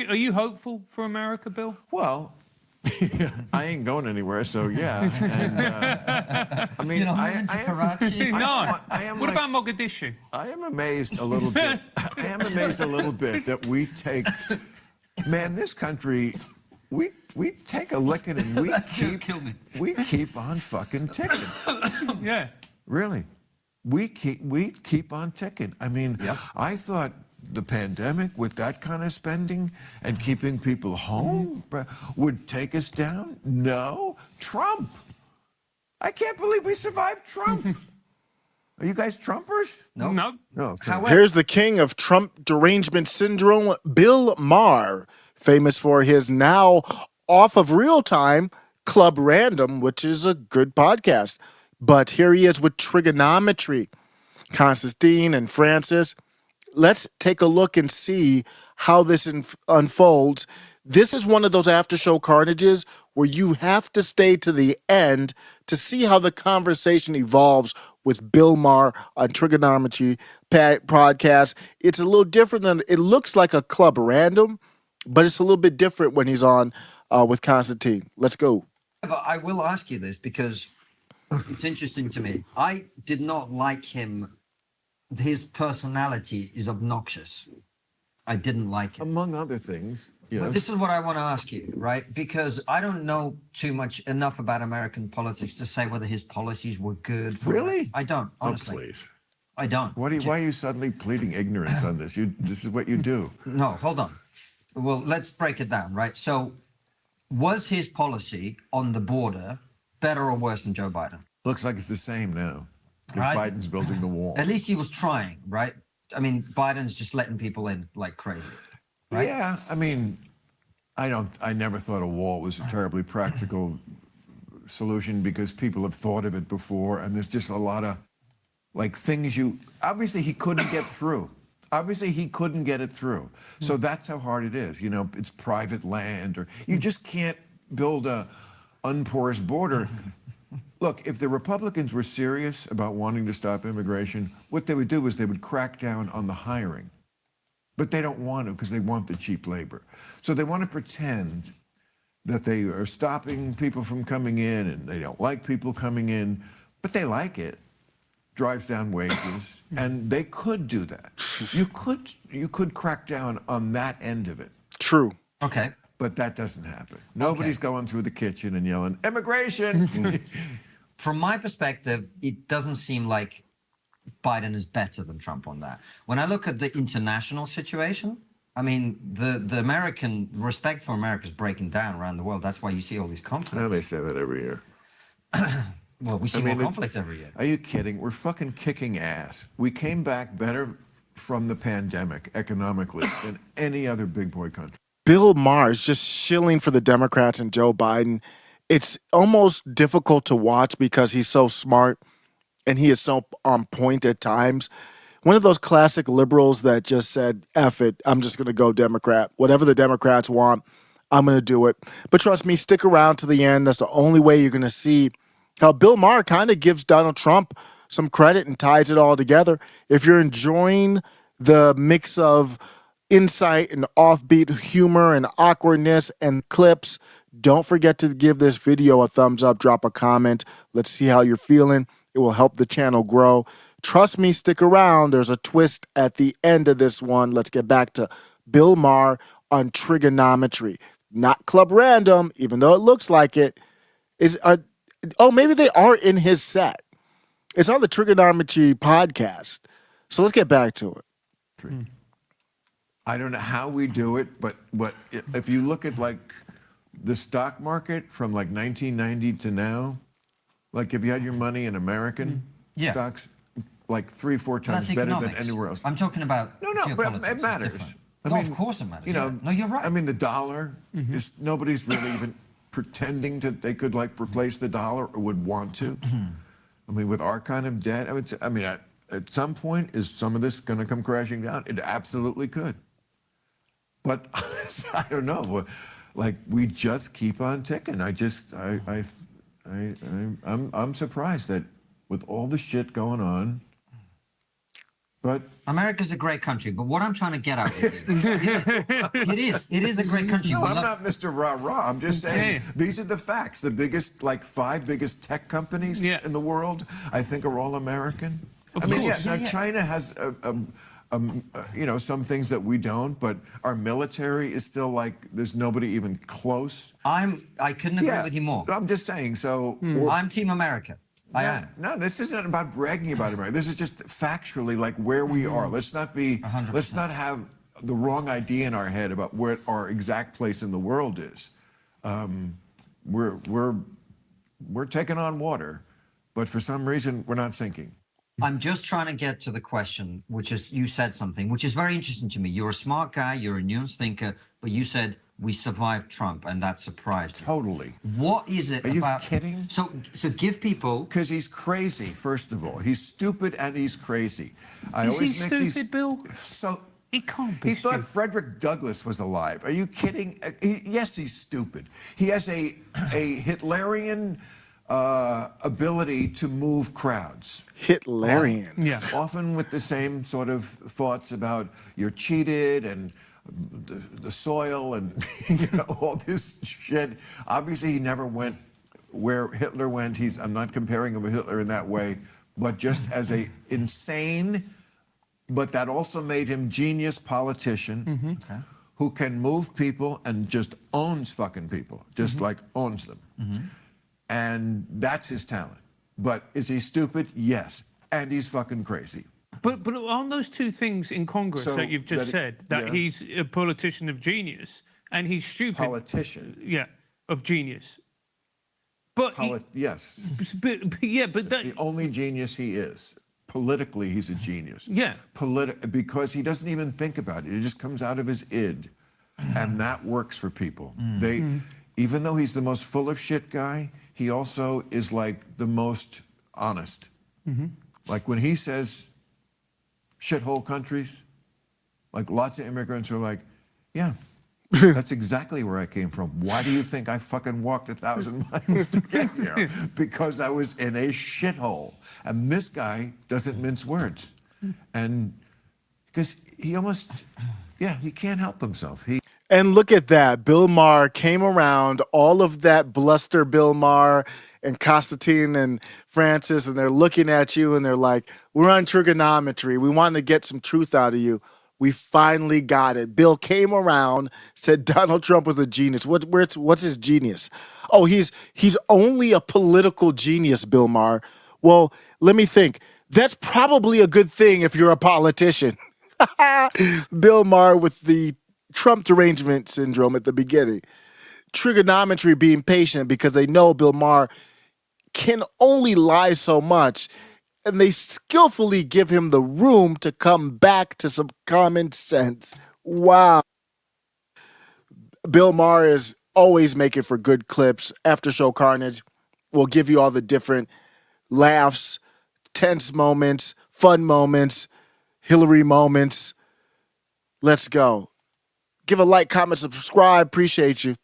Are you hopeful for America, Bill? Well, I ain't going anywhere, so yeah. And, I mean, You're not moving to Karachi? No. I am What like, about Mogadishu? I am amazed a little bit. I am amazed a little bit that we take, man, this country, we take a licking and we keep on fucking ticking. Yeah. Really, we keep on ticking. I mean, I thought the pandemic with that kind of spending and keeping people home would take us down. No, Trump. I can't believe we survived Trump. Are you guys Trumpers? No. No. No. Here's the king of Trump derangement syndrome, Bill Maher, famous for his now off of real time Club Random, which is a good podcast. But here he is with Triggernometry. Constantine and Francis, let's take a look and see how this unfolds. This is one of those after show carnages where you have to stay to the end to see how the conversation evolves with Bill Maher on Triggernometry podcast. It's a little different than, it looks like a Club Random, but it's a little bit different when he's on with Constantine. Let's go. I will ask you this because it's interesting to me. I did not like him. His personality is obnoxious. I didn't like it. Among other things. Yes. But this is what I want to ask you, right? Because I don't know enough about American politics to say whether his policies were good. Really? I don't, honestly. Oh, please. I don't. Why are you suddenly pleading ignorance on this? This is what you do. No, hold on. Well, let's break it down, right? So, was his policy on the border better or worse than Joe Biden? Looks like it's the same now. Because Right. Biden's building the wall. At least he was trying, right? I mean, Biden's just letting people in like crazy. Right? Yeah, I mean, I never thought a wall was a terribly practical solution because people have thought of it before, and there's just a lot of like things obviously he couldn't get through. Obviously he couldn't get it through. So that's how hard it is. You know, it's private land, or you just can't build a unporous border. Look, if the Republicans were serious about wanting to stop immigration, what they would do is they would crack down on the hiring. But they don't want to because they want the cheap labor. So they want to pretend that they are stopping people from coming in and they don't like people coming in, but they like it. Drives down wages, and they could do that. You could crack down on that end of it. True. Okay. But that doesn't happen. Nobody's going through the kitchen and yelling, immigration! From my perspective, it doesn't seem like Biden is better than Trump on that. When I look at the international situation, I mean, the American respect for America is breaking down around the world. That's why you see all these conflicts. Now they say that every year. Well, we see more conflicts every year. Are you kidding? We're fucking kicking ass. We came back better from the pandemic economically than any other big boy country. Bill Maher is just shilling for the Democrats and Joe Biden. It's almost difficult to watch because he's so smart and he is so on point at times. One of those classic liberals that just said, F it, I'm just going to go Democrat. Whatever the Democrats want, I'm going to do it. But trust me, stick around to the end. That's the only way you're going to see how Bill Maher kind of gives Donald Trump some credit and ties it all together. If you're enjoying the mix of insight and offbeat humor and awkwardness and clips, don't forget to give this video a thumbs up, drop a comment. Let's see how you're feeling. It will help the channel grow. Trust me, stick around. There's a twist at the end of this one. Let's get back to Bill Maher on Triggernometry. Not Club Random, even though it looks like it. Maybe they are in his set. It's on the Triggernometry podcast. So let's get back to it. I don't know how we do it, but if you look at like the stock market from like 1990 to now, like if you had your money in American stocks, like 3-4 times better than anywhere else. I'm talking about No, but it matters. I mean, of course it matters. You know, no, you're right. I mean, the dollar is nobody's really even pretending they could like replace the dollar or would want to. I mean, with our kind of debt, I mean, at some point, is some of this going to come crashing down? It absolutely could. But I don't know. Like we just keep on ticking. I'm surprised that with all the shit going on. But America's a great country, but what I'm trying to get at with you, it is a great country. no, We I'm love- not Mr. Rah-Rah. I'm just saying Yeah. these are the facts. The biggest, like 5 biggest tech companies Yeah. in the world, I think, are all American. Of I mean, course. yeah, now Yeah. China has, some things that we don't, but our military is still like there's nobody even close. I couldn't agree with you more. I'm just saying. So, I'm Team America. I no, am. no, this isn't about bragging about America. This is just factually like where we are. Let's not be. 100%. Let's not have the wrong idea in our head about where our exact place in the world is. We're taking on water, but for some reason we're not sinking. I'm just trying to get to the question, which is you said something, which is very interesting to me. You're a smart guy, you're a nuanced thinker, but you said we survived Trump, and that surprised me. Totally. What is it Are you about? kidding? So give people. Because he's crazy. First of all, he's stupid and he's crazy. I Is he always make these. stupid, Bill? So He can't be he thought stupid. Frederick Douglass was alive. Are you kidding? Yes, he's stupid. He has a Hitlerian ability to move crowds. Hitlerian. Yeah. Often with the same sort of thoughts about you're cheated and the soil and all this shit. Obviously, he never went where Hitler went. I'm not comparing him with Hitler in that way, but just as a insane, but that also made him genius politician who can move people and just owns fucking people, just like owns them. And that's his talent. But is he stupid? Yes. And he's fucking crazy. But on those two things in Congress So that you've just that- said, that yeah. he's a politician of genius and he's stupid. Politician. Yeah, of genius. But, Yes. but that, The only genius he is. Politically, he's a genius. Yeah. Because he doesn't even think about it. It just comes out of his id. And that works for people. Even though he's the most full of shit guy, he also is like the most honest. Like when he says shithole countries, like lots of immigrants are like, yeah, that's exactly where I came from. Why do you think I fucking walked 1,000 miles to get here? Because I was in a shithole. And this guy doesn't mince words. And because he almost, he can't help himself. And look at that. Bill Maher came around, all of that bluster, Bill Maher and Constantine and Francis, and they're looking at you and they're like, we're on trigonometry. We want to get some truth out of you. We finally got it. Bill came around, said Donald Trump was a genius. What's his genius? Oh, he's only a political genius, Bill Maher. Well, let me think. That's probably a good thing if you're a politician. Bill Maher with the Trump derangement syndrome at the beginning. Trigonometry being patient because they know Bill Maher can only lie so much, and they skillfully give him the room to come back to some common sense. Wow. Bill Maher is always making for good clips. After Show Carnage will give you all the different laughs, tense moments, fun moments, Hillary moments. Let's go. Give a like, comment, subscribe. Appreciate you.